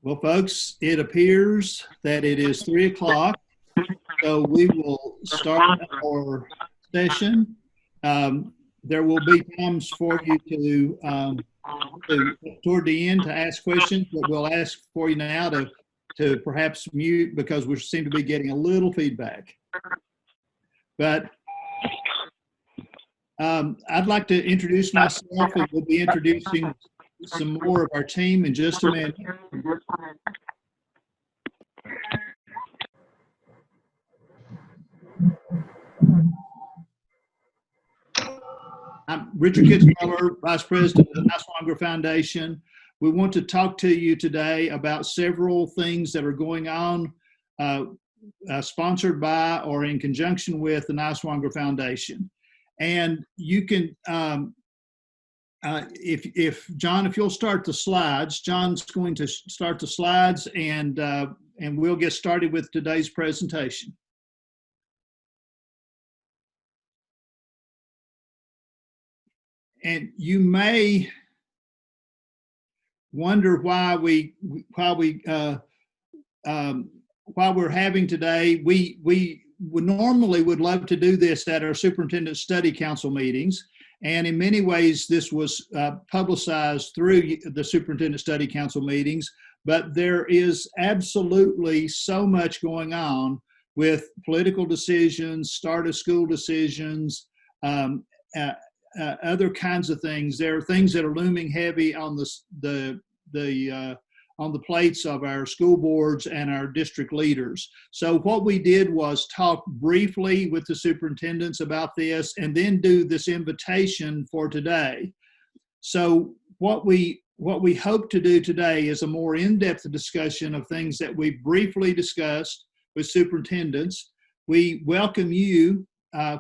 Well, folks, it appears that it is 3 o'clock, so we will start our session. There will be times for you toward the end to ask questions, but we'll ask for you now to perhaps mute because we seem to be getting a little feedback. But I'd like to introduce myself, and we'll be introducing some more of our team in just a minute. I'm Richard Kitzmiller, Vice President of the Niswonger Foundation. We want to talk to you today about several things that are going on sponsored by or in conjunction with the Niswonger Foundation. And you can, if John, if you'll start the slides, John's going to start the slides and we'll get started with today's presentation. And you may wonder why we're having today. We normally would love to do this at our Superintendent Study Council meetings, and in many ways this was publicized through the Superintendent Study Council meetings. But there is absolutely so much going on with political decisions, start of school decisions. Other kinds of things. There are things that are looming heavy on the plates of our school boards and our district leaders. So what we did was talk briefly with the superintendents about this and then do this invitation for today. So what we hope to do today is a more in-depth discussion of things that we briefly discussed with superintendents. We welcome you,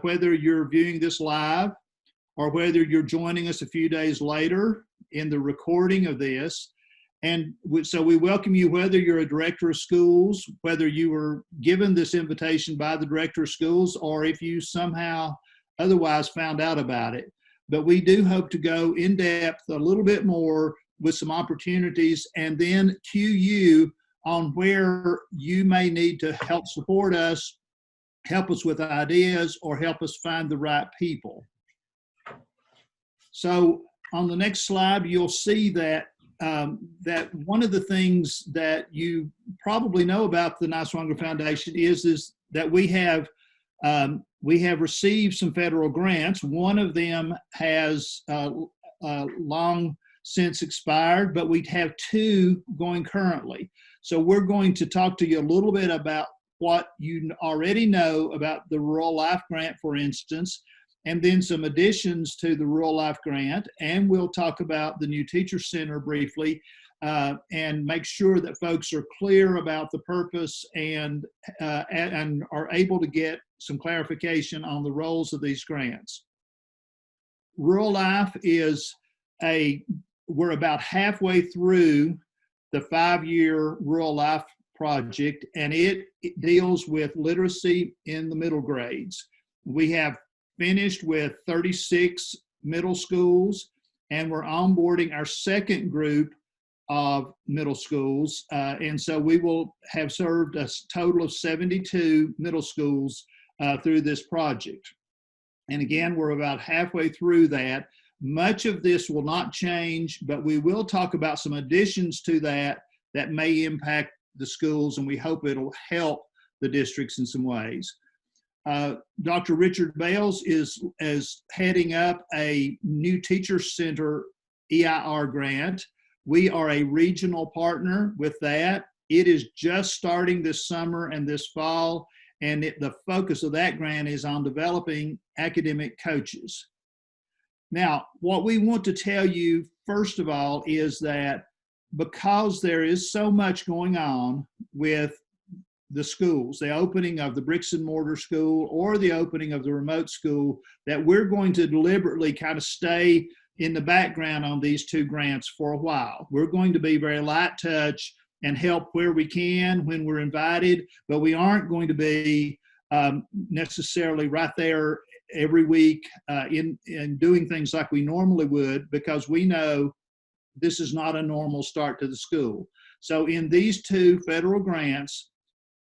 whether you're viewing this live or whether you're joining us a few days later in the recording of this. And so we welcome you, whether you're a director of schools, whether you were given this invitation by the director of schools, or if you somehow otherwise found out about it. But we do hope to go in depth a little bit more with some opportunities and then cue you on where you may need to help support us, help us with ideas, or help us find the right people. So on the next slide, you'll see that that one of the things that you probably know about the Niswonger Foundation is that we have received some federal grants. One of them has long since expired, but we have two going currently. So we're going to talk to you a little bit about what you already know about the Rural Life Grant, for instance, and then some additions to the Rural Life Grant, and we'll talk about the new Teacher Center briefly and make sure that folks are clear about the purpose and are able to get some clarification on the roles of these grants. Rural Life we're about halfway through the 5-year Rural Life project, and it deals with literacy in the middle grades. We have finished with 36 middle schools, and we're onboarding our second group of middle schools. And so we will have served a total of 72 middle schools through this project. And again, we're about halfway through that. Much of this will not change, but we will talk about some additions to that may impact the schools, and we hope it'll help the districts in some ways. Dr. Richard Bales is heading up a new Teacher Center EIR grant. We are a regional partner with that. It is just starting this summer and this fall, and the focus of that grant is on developing academic coaches. Now, what we want to tell you, first of all, is that because there is so much going on with the schools, the opening of the bricks and mortar school or the opening of the remote school, that we're going to deliberately kind of stay in the background on these two grants for a while. We're going to be very light touch and help where we can when we're invited, but we aren't going to be necessarily right there every week in doing things like we normally would, because we know this is not a normal start to the school. So in these two federal grants,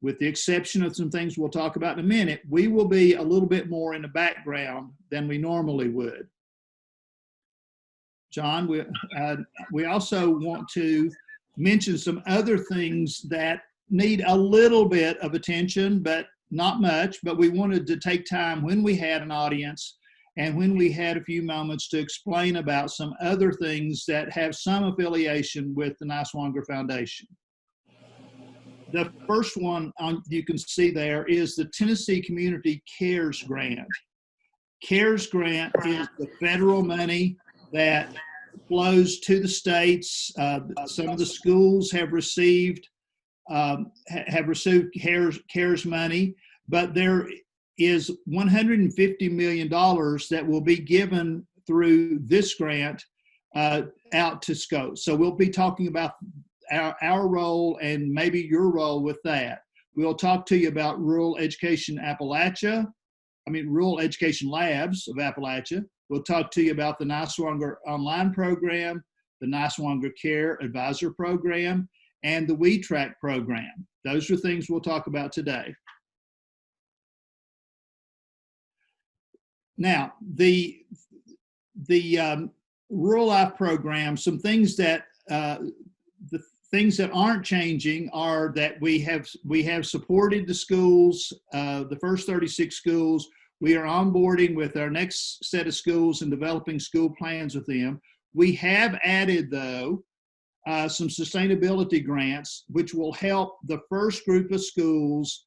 with the exception of some things we'll talk about in a minute, we will be a little bit more in the background than we normally would. John, we also want to mention some other things that need a little bit of attention, but not much. But we wanted to take time when we had an audience and when we had a few moments to explain about some other things that have some affiliation with the Niswonger Foundation. The first one you can see there is the Tennessee Community CARES Grant. CARES Grant is the federal money that flows to the states. Some of the schools have received CARES money, but there is $150 million that will be given through this grant out to schools. So we'll be talking about our role and maybe your role with that. We'll talk to you about Rural Education Labs of Appalachia. We'll talk to you about the Niswonger Online Program, the Niswonger Care Advisor Program, and the WeTrack program. Those are things we'll talk about today. Now, the Rural Life program, some things that the things that aren't changing are that we have supported the schools, the first 36 schools. We are onboarding with our next set of schools and developing school plans with them. We have added, though, some sustainability grants, which will help the first group of schools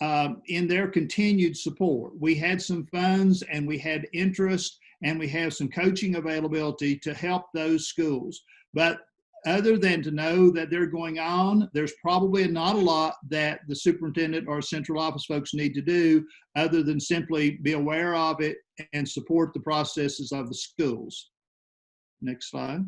in their continued support. We had some funds and we had interest and we have some coaching availability to help those schools. But other than to know that they're going on, there's probably not a lot that the superintendent or central office folks need to do other than simply be aware of it and support the processes of the schools. Next slide.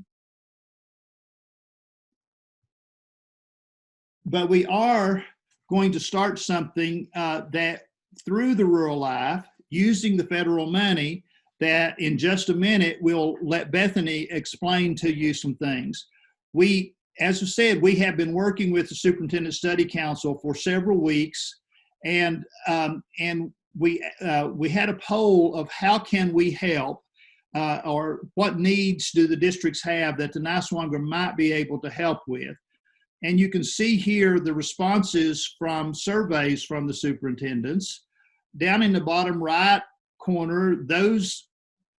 But we are going to start something that through the Rural Life, using the federal money, that in just a minute, we'll let Bethany explain to you some things. We, as I said, we have been working with the Superintendent Study Council for several weeks, and we had a poll of how can we help, or what needs do the districts have that the Niswonger might be able to help with. And you can see here the responses from surveys from the superintendents. Down in the bottom right corner, those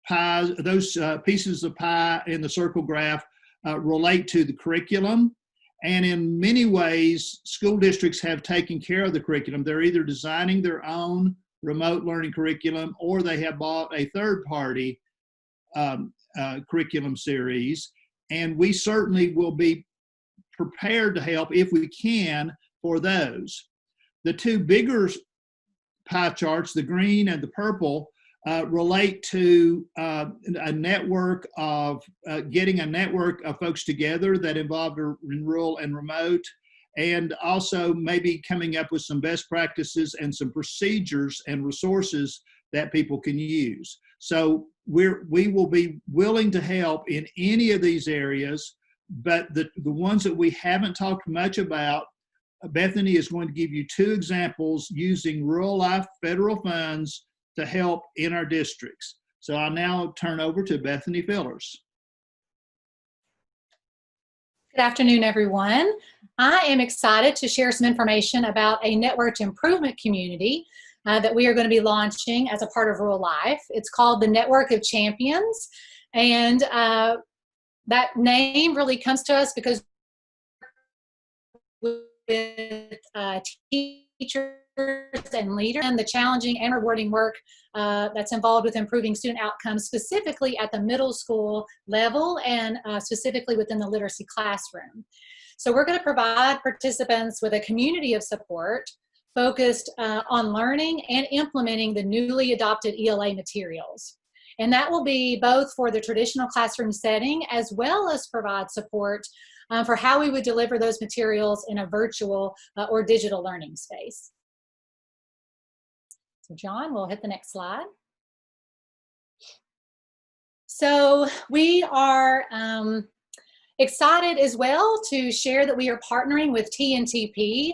pieces of pie in the circle graph relate to the curriculum. And in many ways, school districts have taken care of the curriculum. They're either designing their own remote learning curriculum or they have bought a third-party curriculum series. And we certainly will be prepared to help if we can for those. The two bigger pie charts, the green and the purple, relate to a network of getting a network of folks together that involved in rural and remote, and also maybe coming up with some best practices and some procedures and resources that people can use. So we will be willing to help in any of these areas, but the ones that we haven't talked much about, Bethany is going to give you two examples using Rural Life federal funds to help in our districts. So I'll now turn over to Bethany Fillers. Good afternoon, everyone. I am excited to share some information about a networked improvement community that we are going to be launching as a part of Rural Life. It's called the Network of Champions, and that name really comes to us because with teachers and leaders and the challenging and rewarding work that's involved with improving student outcomes, specifically at the middle school level and specifically within the literacy classroom. So we're going to provide participants with a community of support focused on learning and implementing the newly adopted ELA materials. And that will be both for the traditional classroom setting as well as provide support for how we would deliver those materials in a virtual or digital learning space. So John, we'll hit the next slide. So we are Excited as well to share that we are partnering with TNTP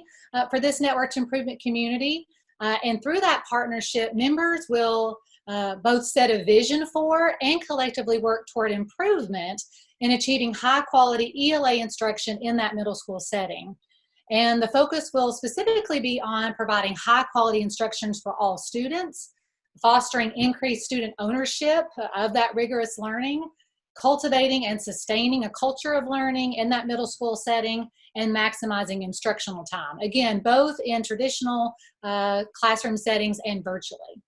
for this networked improvement community. And through that partnership, members will both set a vision for and collectively work toward improvement in achieving high quality ELA instruction in that middle school setting. And the focus will specifically be on providing high quality instructions for all students, fostering increased student ownership of that rigorous learning, cultivating and sustaining a culture of learning in that middle school setting, and maximizing instructional time. Again, both in traditional classroom settings and virtually.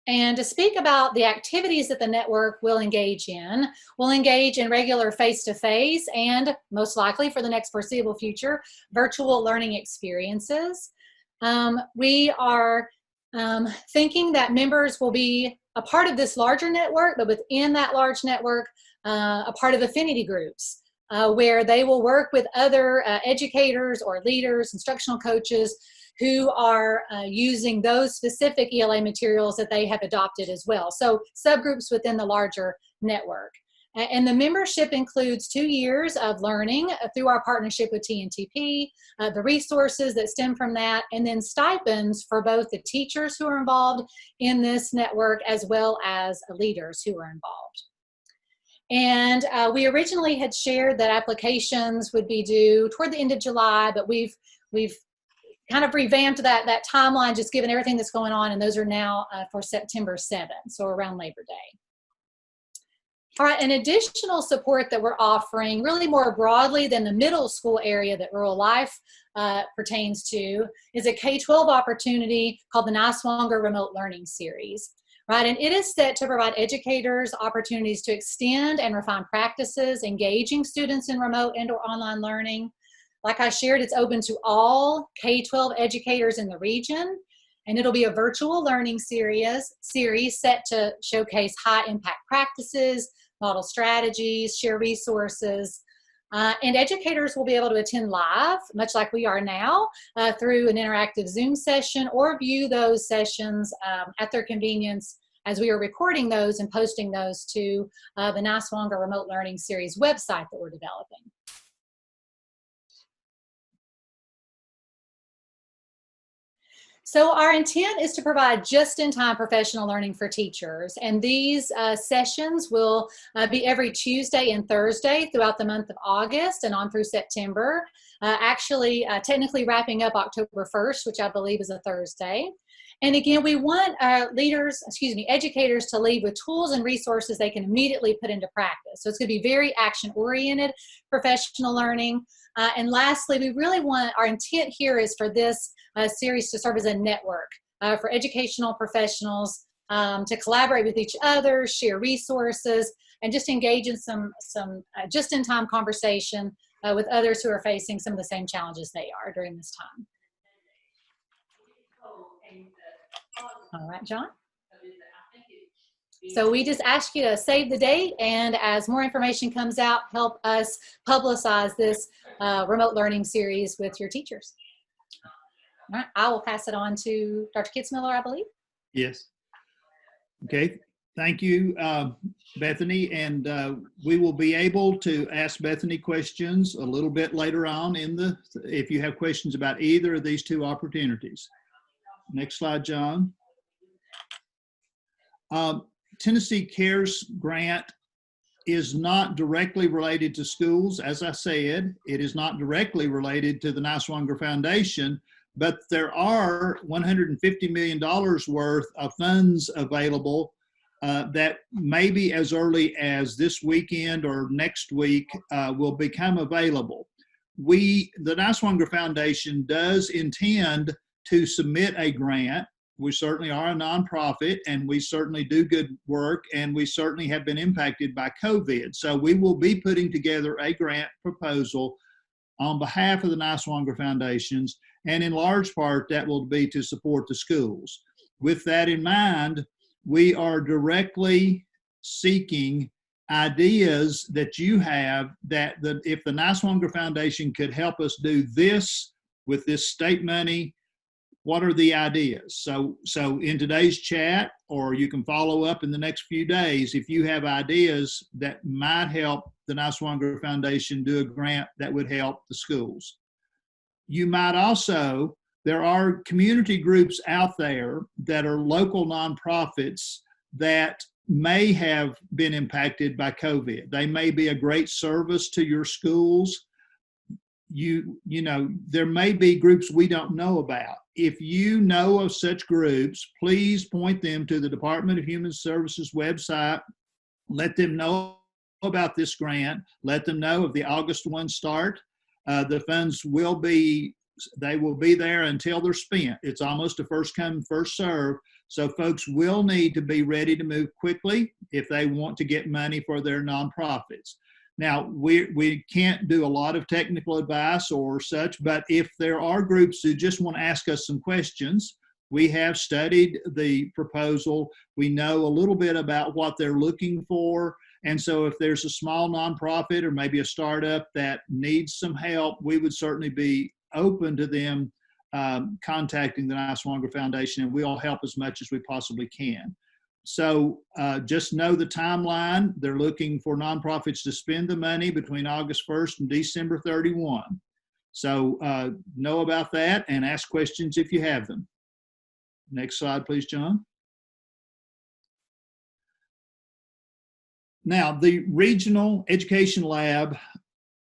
And to speak about the activities that the network will engage in, we'll engage in regular face-to-face and most likely for the next foreseeable future, virtual learning experiences. We are thinking that members will be a part of this larger network, but within that large network, a part of affinity groups where they will work with other educators or leaders, instructional coaches who are using those specific ELA materials that they have adopted as well. So subgroups within the larger network. And the membership includes 2 years of learning through our partnership with TNTP, the resources that stem from that, and then stipends for both the teachers who are involved in this network as well as leaders who are involved. And we originally had shared that applications would be due toward the end of July, but we've kind of revamped that timeline, just given everything that's going on, and those are now for September 7th, so around Labor Day. All right, an additional support that we're offering, really more broadly than the middle school area that Rural Life pertains to, is a K-12 opportunity called the Niswonger Remote Learning Series. Right, and it is set to provide educators opportunities to extend and refine practices, engaging students in remote and or online learning. Like I shared, it's open to all K-12 educators in the region, and it'll be a virtual learning series set to showcase high impact practices, model strategies, share resources, and educators will be able to attend live, much like we are now, through an interactive Zoom session, or view those sessions at their convenience as we are recording those and posting those to the Niswonger Remote Learning Series website that we're developing. So our intent is to provide just-in-time professional learning for teachers, and these sessions will be every Tuesday and Thursday throughout the month of August and on through September, actually technically wrapping up October 1st, which I believe is a Thursday. And again, we want educators to leave with tools and resources they can immediately put into practice. So it's going to be very action-oriented professional learning. And lastly, we really want, our intent here is for this series to serve as a network for educational professionals to collaborate with each other, share resources, and just engage in some just-in-time conversation with others who are facing some of the same challenges they are during this time. All right, John. So we just ask you to save the date, and as more information comes out, help us publicize this remote learning series with your teachers. All right, I will pass it on to Dr. Kitzmiller, I believe. Yes. Okay, thank you, Bethany, and we will be able to ask Bethany questions a little bit later on if you have questions about either of these two opportunities. Next slide, John. Tennessee Cares grant is not directly related to schools. As I said, it is not directly related to the Niswonger Foundation, but there are $150 million worth of funds available that maybe as early as this weekend or next week will become available. The Niswonger Foundation does intend to submit a grant. We certainly are a nonprofit, and we certainly do good work, and we certainly have been impacted by COVID. So we will be putting together a grant proposal on behalf of the Niswonger Foundations, and in large part that will be to support the schools. With that in mind, we are directly seeking ideas that you have if the Niswonger Foundation could help us do this with this state money, what are the ideas? So in today's chat, or you can follow up in the next few days if you have ideas that might help the Niswonger Foundation do a grant that would help the schools. You might also, there are community groups out there that are local nonprofits that may have been impacted by COVID. They may be a great service to your schools. You know, there may be groups we don't know about. If you know of such groups, please point them to the Department of Human Services website. Let them know about this grant. Let them know of the August 1 start. The funds will be there until they're spent. It's almost a first come, first serve. So folks will need to be ready to move quickly if they want to get money for their nonprofits. Now, we can't do a lot of technical advice or such, but if there are groups who just want to ask us some questions, we have studied the proposal. We know a little bit about what they're looking for. And so if there's a small nonprofit or maybe a startup that needs some help, we would certainly be open to them contacting the Niswonger Foundation, and we'll help as much as we possibly can. So just know the timeline. They're looking for nonprofits to spend the money between August 1st and December 31. So know about that and ask questions if you have them. Next slide, please, John. Now, the Regional Education Lab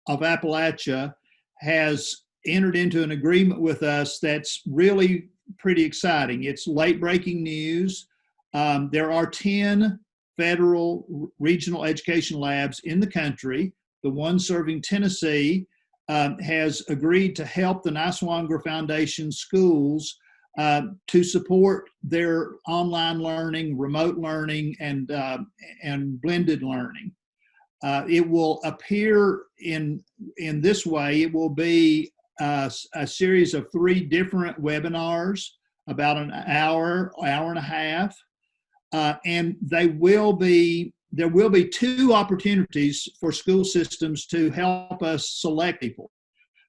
of Appalachia has entered into an agreement with us that's really pretty exciting. It's late-breaking news. There are 10 federal regional education labs in the country. The one serving Tennessee has agreed to help the Niswonger Foundation schools to support their online learning, remote learning, and blended learning. It will appear in this way. It will be a series of 3 different webinars, about an hour, hour and a half. And there will be 2 opportunities for school systems to help us select people.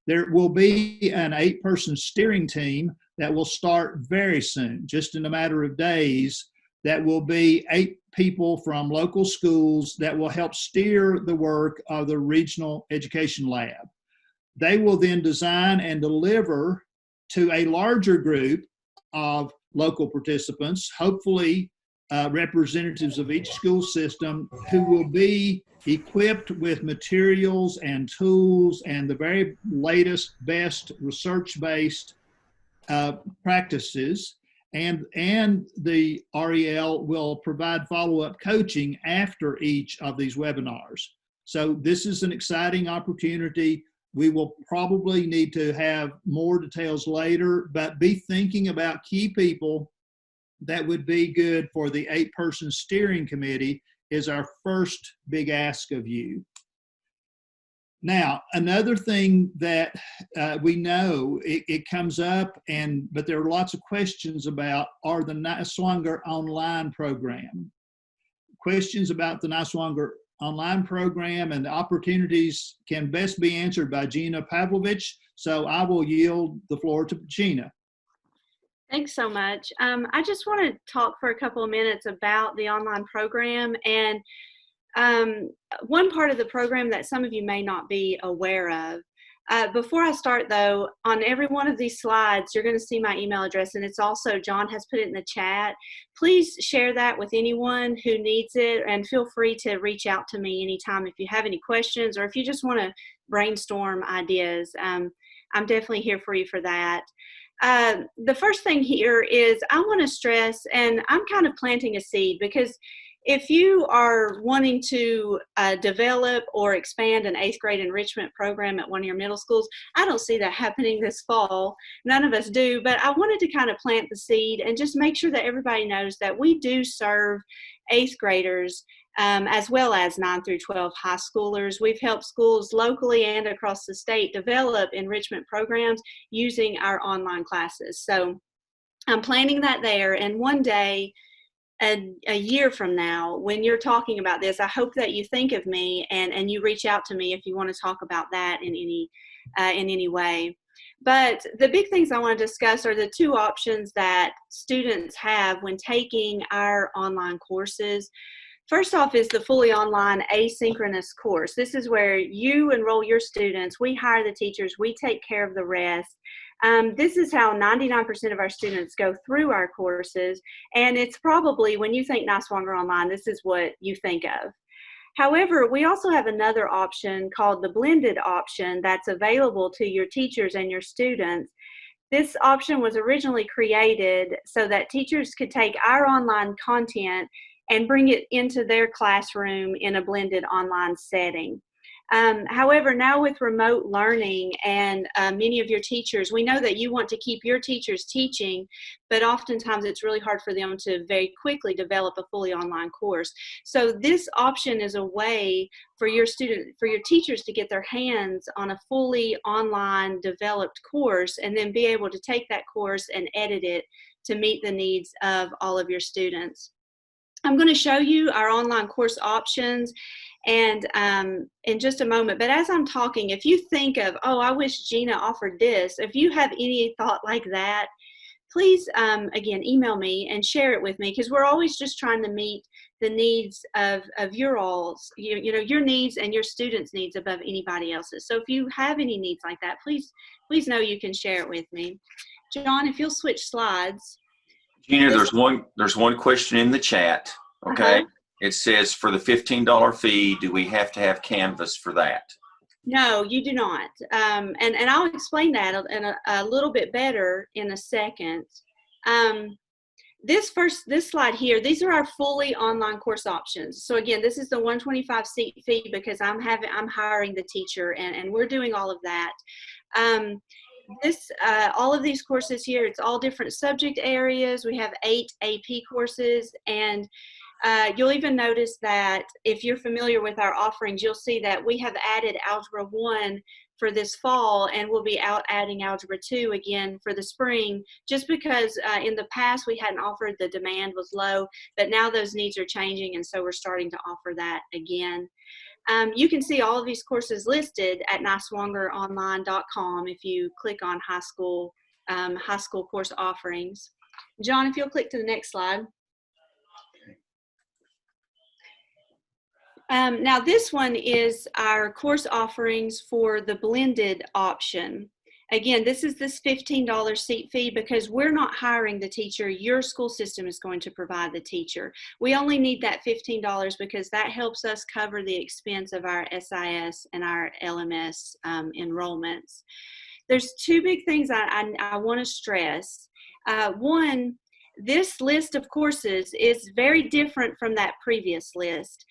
There will be an 8-person steering team that will start very soon, just in a matter of days. That will be 8 people from local schools that will help steer the work of the Regional Education Lab. They will then design and deliver to a larger group of local participants, hopefully representatives of each school system, who will be equipped with materials and tools and the very latest, best research-based practices. And the REL will provide follow-up coaching after each of these webinars. So this is an exciting opportunity. We will probably need to have more details later, but be thinking about key people that would be good for the 8-person steering committee is our first big ask of you. Now, another thing that we know it comes up, but there are lots of questions about are the Niswonger online program. Questions about the Niswonger online program and the opportunities can best be answered by Gina Pavlovich. So I will yield the floor to Gina. Thanks so much. I just want to talk for a couple of minutes about the online program, and one part of the program that some of you may not be aware of. Before I start though, on every one of these slides, you're going to see my email address, and it's also, John has put it in the chat. Please share that with anyone who needs it, and feel free to reach out to me anytime if you have any questions, or if you just want to brainstorm ideas. I'm definitely here for you for that. The first thing here is I want to stress, and I'm kind of planting a seed, because if you are wanting to develop or expand an 8th grade enrichment program at one of your middle schools, I don't see that happening this fall. None of us do, but I wanted to kind of plant the seed and just make sure that everybody knows that we do serve 8th graders as well as 9 through 12 high schoolers. We've helped schools locally and across the state develop enrichment programs using our online classes. So I'm planning that there, and one day, a year from now, when you're talking about this, I hope that you think of me and you reach out to me if you want to talk about that in any way. But the big things I want to discuss are the two options that students have when taking our online courses. First off is the fully online asynchronous course. This is where you enroll your students, we hire the teachers, we take care of the rest. This is how 99% of our students go through our courses, and it's probably, when you think Niswonger Online, this is what you think of. However, we also have another option called the blended option that's available to your teachers and your students. This option was originally created so that teachers could take our online content and bring it into their classroom in a blended online setting. However, now with remote learning and many of your teachers, we know that you want to keep your teachers teaching, but oftentimes it's really hard for them to very quickly develop a fully online course. So this option is a way for your teachers to get their hands on a fully online developed course and then be able to take that course and edit it to meet the needs of all of your students. I'm going to show you our online course options and in just a moment. But as I'm talking, if you think of, oh, I wish Gina offered this, if you have any thought like that, please, again, email me and share it with me, because we're always just trying to meet the needs of your all's, you know, your needs and your students' needs above anybody else's. So if you have any needs like that, please know you can share it with me. John, if you'll switch slides. Gina, there's one question in the chat. Okay. It says, for the $15 fee, do we have to have Canvas for that? No, you do not. And I'll explain that in a little bit better in a second. This slide here, these are our fully online course options. So again, this is the $125 seat fee because I'm hiring the teacher and we're doing all of that. All of these courses here, it's all different subject areas. We have 8 AP courses, and you'll even notice that if you're familiar with our offerings, you'll see that we have added Algebra 1 for this fall, and we'll be adding Algebra 2 again for the spring, just because in the past we hadn't offered, the demand was low, but now those needs are changing, and so we're starting to offer that again. You can see all of these courses listed at niswongeronline.com if you click on high school course offerings. John, if you'll click to the next slide. Now this one is our course offerings for the blended option. Again, this is this $15 seat fee because we're not hiring the teacher. Your school system is going to provide the teacher. We only need that $15 because that helps us cover the expense of our SIS and our LMS enrollments. There's two big things I want to stress. One, this list of courses is very different from that previous list.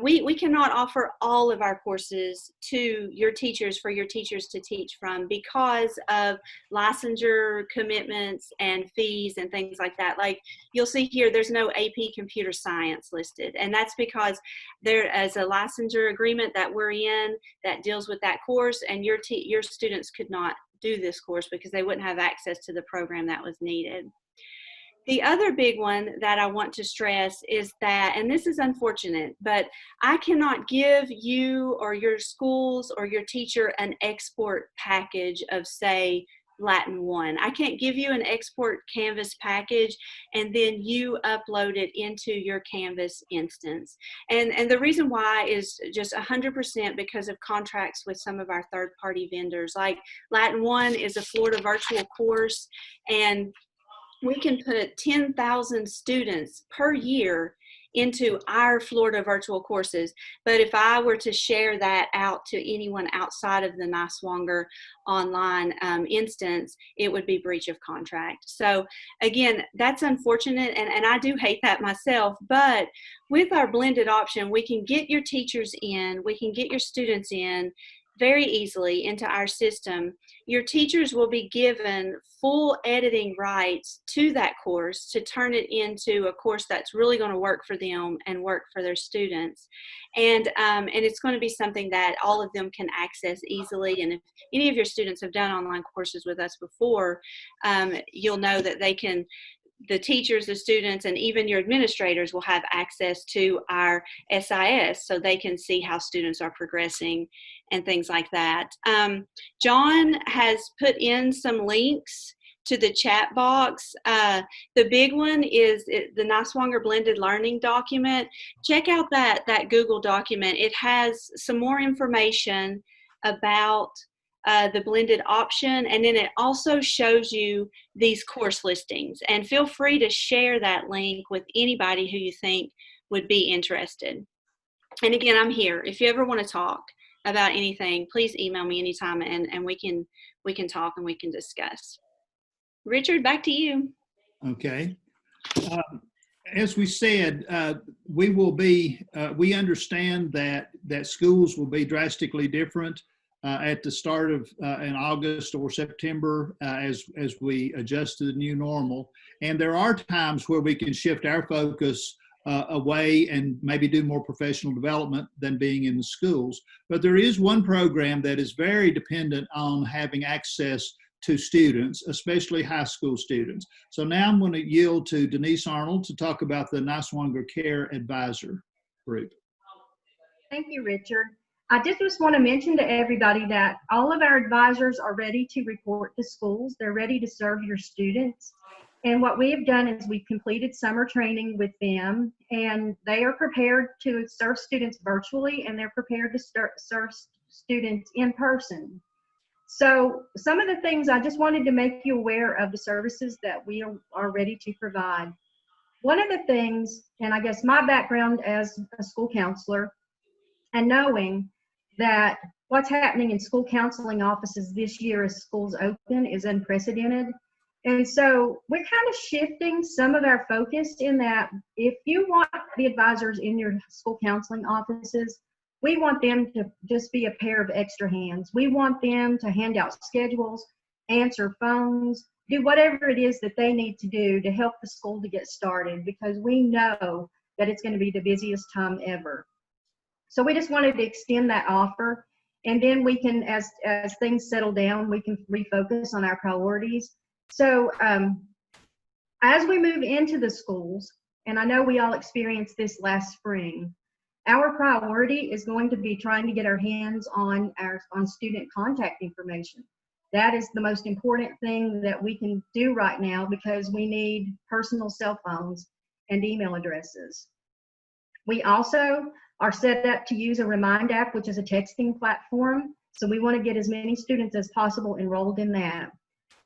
We cannot offer all of our courses to your teachers for your teachers to teach from because of licensure commitments and fees and things like that. Like you'll see here, there's no AP Computer Science listed, and that's because there is a licensure agreement that we're in that deals with that course, and your students could not do this course because they wouldn't have access to the program that was needed. The other big one that I want to stress is that, and this is unfortunate, but I cannot give you or your schools or your teacher an export package of, say, Latin 1. I can't give you an export Canvas package and then you upload it into your Canvas instance. And the reason why is just 100% because of contracts with some of our third-party vendors. Like Latin 1 is a Florida virtual course, and we can put 10,000 students per year into our Florida virtual courses. But if I were to share that out to anyone outside of the Niswonger online instance, it would be breach of contract. So again, that's unfortunate, and I do hate that myself, but with our blended option, we can get your teachers in, we can get your students in very easily into our system. Your teachers will be given full editing rights to that course to turn it into a course that's really going to work for them and work for their students. And it's going to be something that all of them can access easily. And if any of your students have done online courses with us before, you'll know that they can the teachers, the students, and even your administrators will have access to our SIS so they can see how students are progressing and things like that. John has put in some links to the chat box. The big one is the Niswonger Blended Learning document. Check out that Google document. It has some more information about the blended option, and then it also shows you these course listings. And feel free to share that link with anybody who you think would be interested. And again, I'm here. If you ever want to talk about anything, please email me anytime, and we can talk and we can discuss. Richard, back to you. Okay. As we said, we understand that schools will be drastically different at the start of in August or September as we adjust to the new normal. And there are times where we can shift our focus away and maybe do more professional development than being in the schools. But there is one program that is very dependent on having access to students, especially high school students. So now I'm going to yield to Denise Arnold to talk about the Niswonger Care Advisor Group. Thank you, Richard. I just want to mention to everybody that all of our advisors are ready to report to schools. They're ready to serve your students. And what we have done is we've completed summer training with them, and they are prepared to serve students virtually, and they're prepared to serve students in person. So some of the things I just wanted to make you aware of the services that we are ready to provide. One of the things, and I guess my background as a school counselor and knowing that what's happening in school counseling offices this year as schools open is unprecedented. And so we're kind of shifting some of our focus in that if you want the advisors in your school counseling offices, we want them to just be a pair of extra hands. We want them to hand out schedules, answer phones, do whatever it is that they need to do to help the school to get started, because we know that it's going to be the busiest time ever. So we just wanted to extend that offer, and then we can, as things settle down, we can refocus on our priorities. So as we move into the schools, and I know we all experienced this last spring, our priority is going to be trying to get our hands on student contact information. That is the most important thing that we can do right now, because we need personal cell phones and email addresses. We also are set up to use a Remind app, which is a texting platform. So we want to get as many students as possible enrolled in that.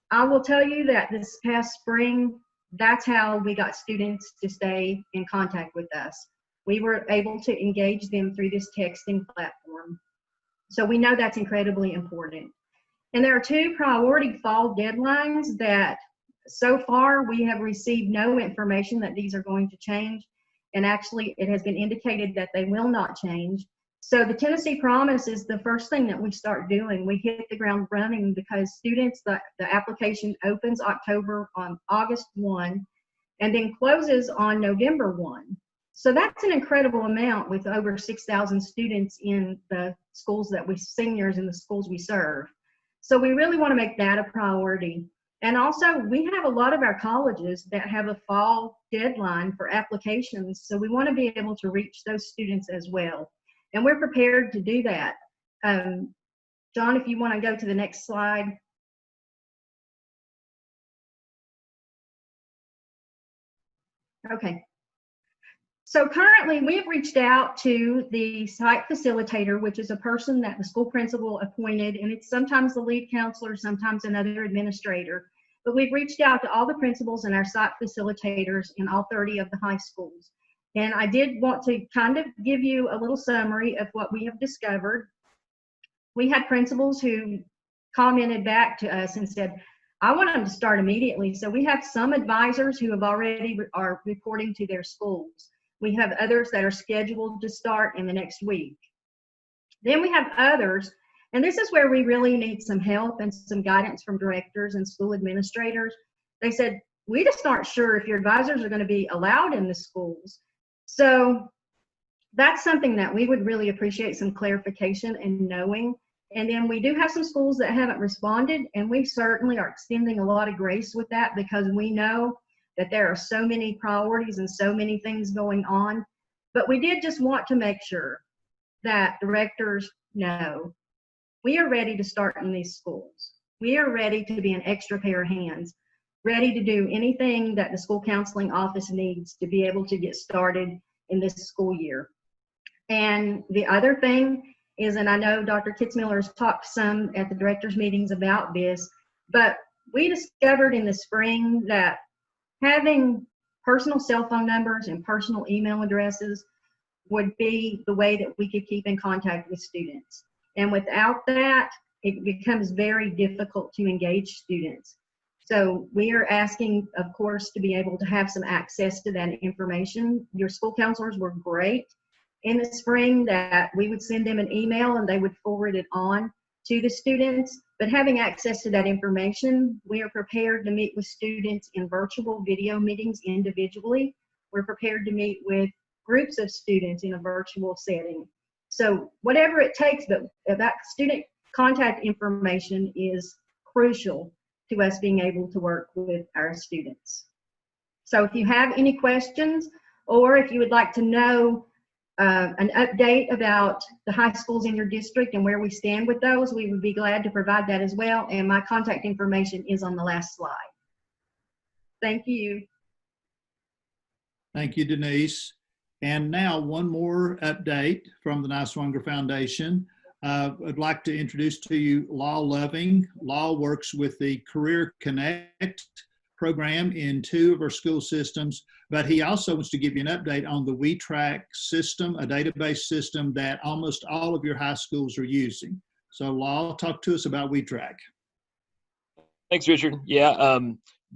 I will tell you that this past spring, that's how we got students to stay in contact with us. We were able to engage them through this texting platform. So we know that's incredibly important. And there are 2 priority fall deadlines that so far we have received no information that these are going to change. And actually it has been indicated that they will not change. So the Tennessee Promise is the first thing that we start doing. We hit the ground running because students, the application opens on August 1 and then closes on November 1. So that's an incredible amount with over 6,000 students in the schools that seniors in the schools we serve. So we really want to make that a priority. And also we have a lot of our colleges that have a fall deadline for applications. So we want to be able to reach those students as well. And we're prepared to do that. John, if you want to go to the next slide. Okay. So currently we've reached out to the site facilitator, which is a person that the school principal appointed, and it's sometimes the lead counselor, sometimes another administrator. But we've reached out to all the principals and our site facilitators in all 30 of the high schools. And I did want to kind of give you a little summary of what we have discovered. We had principals who commented back to us and said, I want them to start immediately. So we have some advisors who have already are reporting to their schools. We have others that are scheduled to start in the next week. Then we have others, and this is where we really need some help and some guidance from directors and school administrators. They said, we just aren't sure if your advisors are going to be allowed in the schools. So that's something that we would really appreciate some clarification and knowing. And then we do have some schools that haven't responded, and we certainly are extending a lot of grace with that, because we know that there are so many priorities and so many things going on. But we did just want to make sure that directors know we are ready to start in these schools. We are ready to be an extra pair of hands, ready to do anything that the school counseling office needs to be able to get started in this school year. And the other thing is, and I know Dr. Kitzmiller has talked some at the directors' meetings about this, but we discovered in the spring that having personal cell phone numbers and personal email addresses would be the way that we could keep in contact with students. And without that, it becomes very difficult to engage students. So we are asking, of course, to be able to have some access to that information. Your school counselors were great in the spring that we would send them an email and they would forward it on to the students. But having access to that information, we are prepared to meet with students in virtual video meetings individually. We're prepared to meet with groups of students in a virtual setting. So whatever it takes, but that student contact information is crucial to us being able to work with our students. So if you have any questions, or if you would like to know an update about the high schools in your district and where we stand with those, we would be glad to provide that as well. And my contact information is on the last slide. Thank you. Thank you, Denise. And now one more update from the Niswonger Foundation. I'd like to introduce to you Law Loving. Law works with the Career Connect program in 2 of our school systems, but he also wants to give you an update on the WeTrack system, a database system that almost all of your high schools are using. So Law, talk to us about WeTrack. Thanks, Richard. Yeah,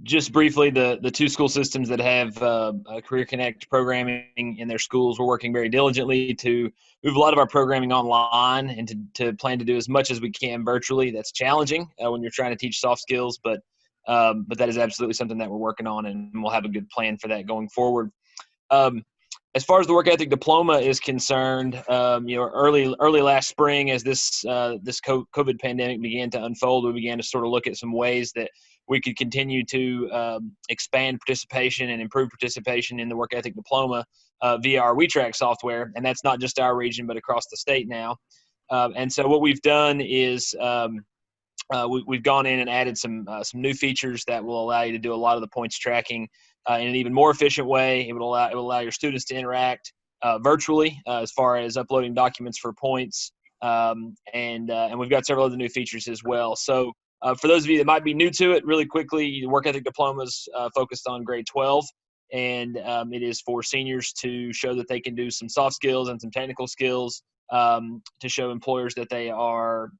just briefly, the 2 school systems that have a Career Connect programming in their schools, we're working very diligently to move a lot of our programming online and to plan to do as much as we can virtually. That's challenging when you're trying to teach soft skills, but that is absolutely something that we're working on, and we'll have a good plan for that going forward. As far as the work ethic diploma is concerned, early last spring, as this COVID pandemic began to unfold, we began to sort of look at some ways that we could continue to expand participation and improve participation in the work ethic diploma via our WeTrack software, and that's not just our region but across the state now. And so what we've done is we've gone in and added some new features that will allow you to do a lot of the points tracking in an even more efficient way. It will allow your students to interact virtually as far as uploading documents for points, and we've got several other new features as well. So for those of you that might be new to it, really quickly, the work ethic diploma is focused on grade 12, and it is for seniors to show that they can do some soft skills and some technical skills to show employers that they are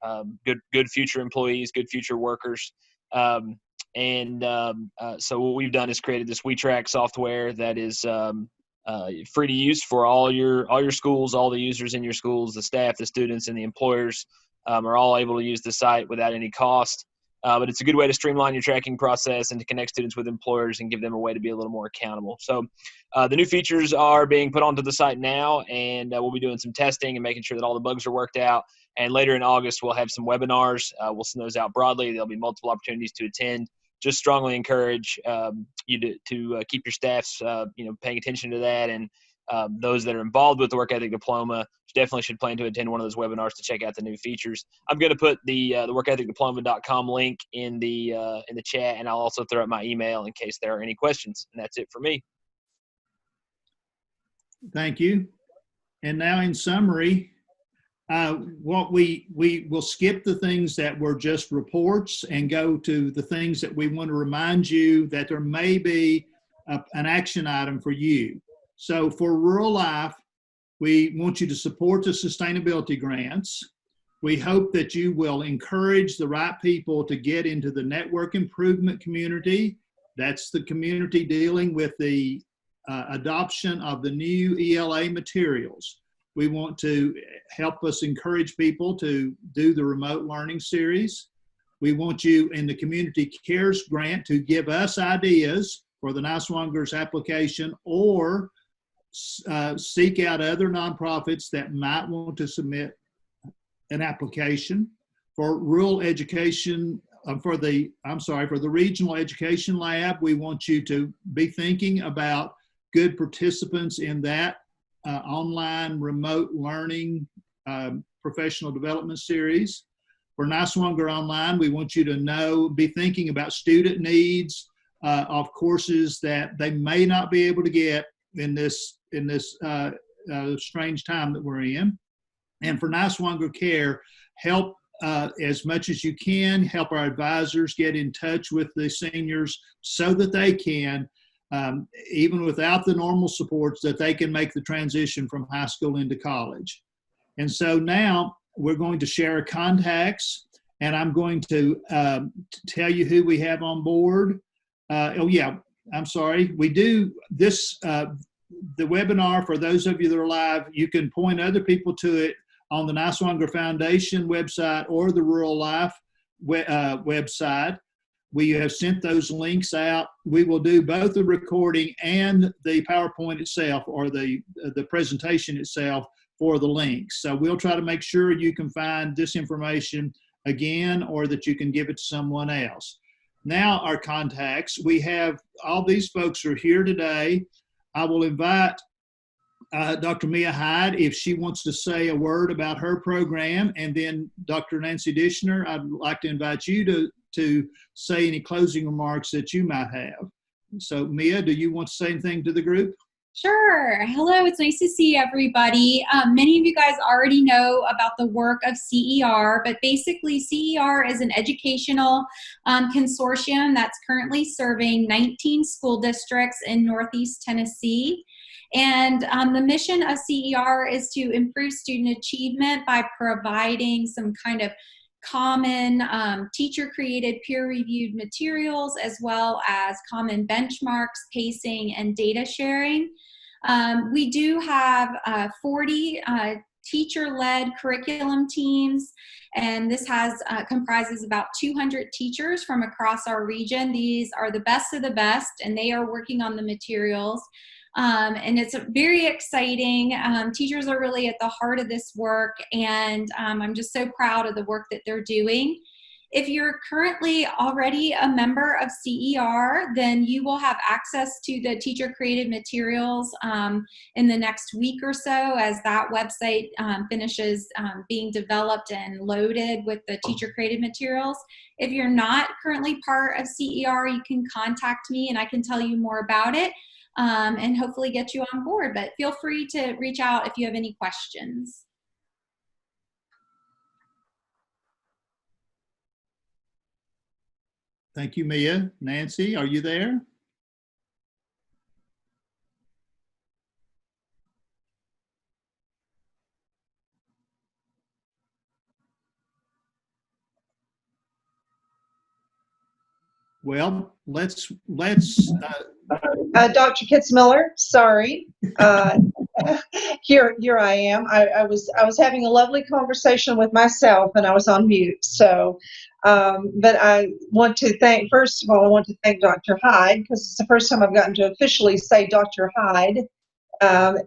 good future employees, good future workers. So what we've done is created this WeTrack software that is free to use for all your schools, all the users in your schools, the staff, the students, and the employers are all able to use the site without any cost. But it's a good way to streamline your tracking process and to connect students with employers and give them a way to be a little more accountable. So the new features are being put onto the site now, and we'll be doing some testing and making sure that all the bugs are worked out. And later in August, we'll have some webinars. We'll send those out broadly. There'll be multiple opportunities to attend. Just strongly encourage you to keep your staffs paying attention to that, and those that are involved with the work ethic diploma definitely should plan to attend one of those webinars to check out the new features. I'm going to put the workethicdiploma.com link in the chat, and I'll also throw out my email in case there are any questions. And that's it for me. Thank you. And now, in summary, what we will skip the things that were just reports and go to the things that we want to remind you that there may be an action item for you. So for Rural Life, we want you to support the sustainability grants. We hope that you will encourage the right people to get into the network improvement community. That's the community dealing with the adoption of the new ELA materials. We want to help us encourage people to do the remote learning series. We want you in the Community Cares Grant to give us ideas for the Niswonger's application, or seek out other nonprofits that might want to submit an application. For Rural Education for the regional education lab, we want you to be thinking about good participants in that online remote learning professional development series. For Niswonger Online, we want you to be thinking about student needs of courses that they may not be able to get in this strange time that we're in. And for Niswonger Care, help as much as you can, help our advisors get in touch with the seniors so that they can, even without the normal supports, that they can make the transition from high school into college. And so now we're going to share our contacts, and I'm going to tell you who we have on board. We do this, the webinar, for those of you that are live, you can point other people to it on the Niswonger Foundation website or the Rural Life website. We have sent those links out. We will do both the recording and the PowerPoint itself, or the presentation itself, for the links. So we'll try to make sure you can find this information again, or that you can give it to someone else. Now, our contacts, we have all these folks are here today. I will invite Dr. Mia Hyde, if she wants to say a word about her program, and then Dr. Nancy Dishner, I'd like to invite you to say any closing remarks that you might have. So Mia, do you want to say anything to the group? Sure. Hello, it's nice to see everybody. Many of you guys already know about the work of CER, but basically CER is an educational consortium that's currently serving 19 school districts in Northeast Tennessee. And the mission of CER is to improve student achievement by providing some kind of common teacher-created peer-reviewed materials, as well as common benchmarks, pacing, and data sharing. We do have 40 teacher-led curriculum teams, and this comprises about 200 teachers from across our region. These are the best of the best, and they are working on the materials. And it's very exciting. Teachers are really at the heart of this work, and I'm just so proud of the work that they're doing. If you're currently already a member of CER, then you will have access to the teacher-created materials in the next week or so, as that website finishes being developed and loaded with the teacher-created materials. If you're not currently part of CER, you can contact me and I can tell you more about it. And hopefully get you on board, but feel free to reach out if you have any questions. Thank you, Mia. Nancy, are you there? Well, let's Dr. Kitzmiller, sorry. Here I am. I was having a lovely conversation with myself, and I was on mute. So, but I want to thank, first of all, I want to thank Dr. Hyde, because it's the first time I've gotten to officially say Dr. Hyde.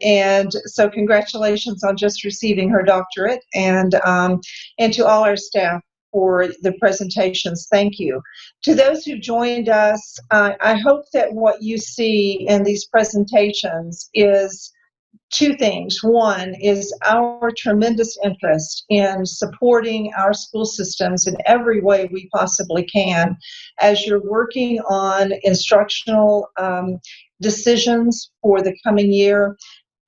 And so congratulations on just receiving her doctorate, and to all our staff for the presentations. Thank you. To those who joined us, I hope that what you see in these presentations is two things. One is our tremendous interest in supporting our school systems in every way we possibly can as you're working on instructional decisions for the coming year.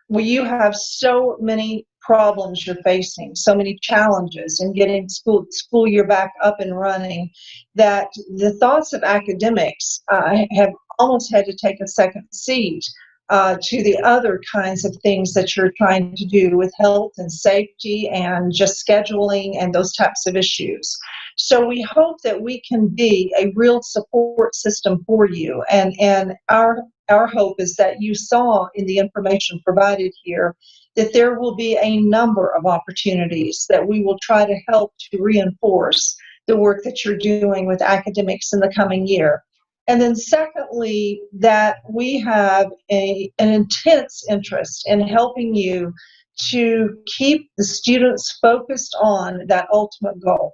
Well, you have so many problems you're facing, so many challenges in getting school year back up and running, that the thoughts of academics have almost had to take a second seat to the other kinds of things that you're trying to do with health and safety and just scheduling and those types of issues. So we hope that we can be a real support system for you, and our hope is that you saw in the information provided here that there will be a number of opportunities that we will try to help to reinforce the work that you're doing with academics in the coming year. And then secondly, that we have an intense interest in helping you to keep the students focused on that ultimate goal.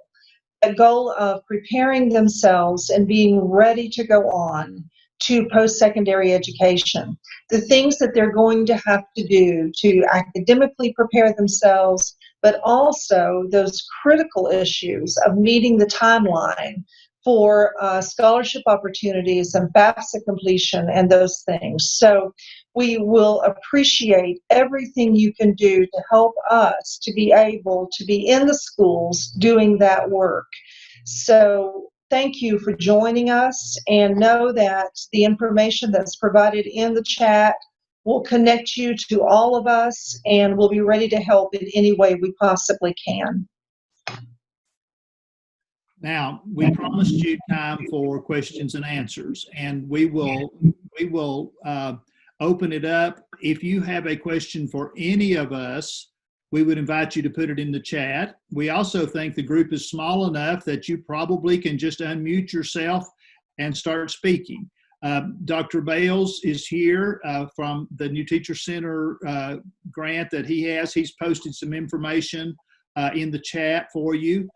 a goal of preparing themselves and being ready to go on to post-secondary education. The things that they're going to have to do to academically prepare themselves, but also those critical issues of meeting the timeline for scholarship opportunities and FAFSA completion and those things. So we will appreciate everything you can do to help us to be able to be in the schools doing that work. So thank you for joining us, and know that the information that's provided in the chat will connect you to all of us, and we'll be ready to help in any way we possibly can. Now, we promised you time for questions and answers, and we will open it up. If you have a question for any of us, we would invite you to put it in the chat. We also think the group is small enough that you probably can just unmute yourself and start speaking. Dr. Bales is here from the New Teacher Center grant that he has. He's posted some information in the chat for you.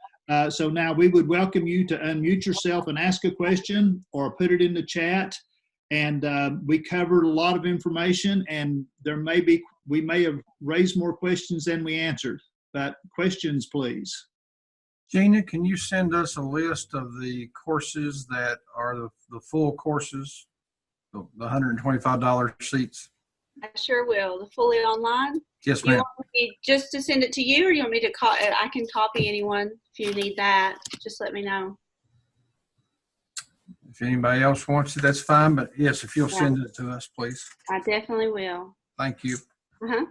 So now we would welcome you to unmute yourself and ask a question or put it in the chat. And we covered a lot of information, and we may have raised more questions than we answered, but questions, please. Gina, can you send us a list of the courses that are the full courses, the $125 seats? I sure will. The fully online? Yes, You ma'am. want me just to send it to you, or you want me to call? I can copy anyone if you need that. Just let me know. If anybody else wants it, that's fine. But yes, if you'll send it to us, please. I definitely will. Thank you. Uh-huh.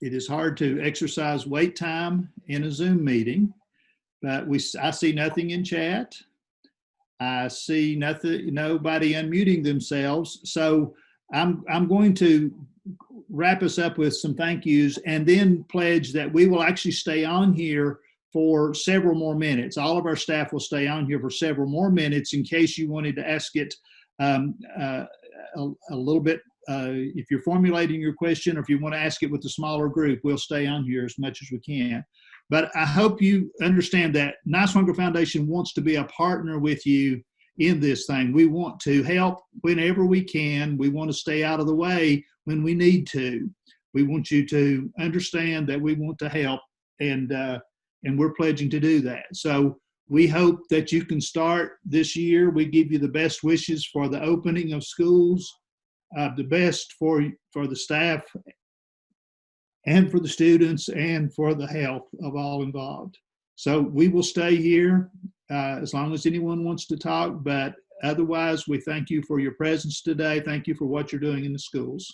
It is hard to exercise wait time in a Zoom meeting, but I see nothing in chat. I see nobody unmuting themselves. So I'm going to wrap us up with some thank yous and then pledge that we will actually stay on here for several more minutes. All of our staff will stay on here for several more minutes in case you wanted to ask it a little bit. If you're formulating your question, or if you want to ask it with a smaller group, we'll stay on here as much as we can. But I hope you understand that Niswonger Foundation wants to be a partner with you in this thing. We want to help whenever we can. We want to stay out of the way when we need to. We want you to understand that we want to help, and we're pledging to do that. So we hope that you can start this year. We give you the best wishes for the opening of schools, the best for the staff and for the students and for the health of all involved. So we will stay here as long as anyone wants to talk, but otherwise we thank you for your presence today. Thank you for what you're doing in the schools.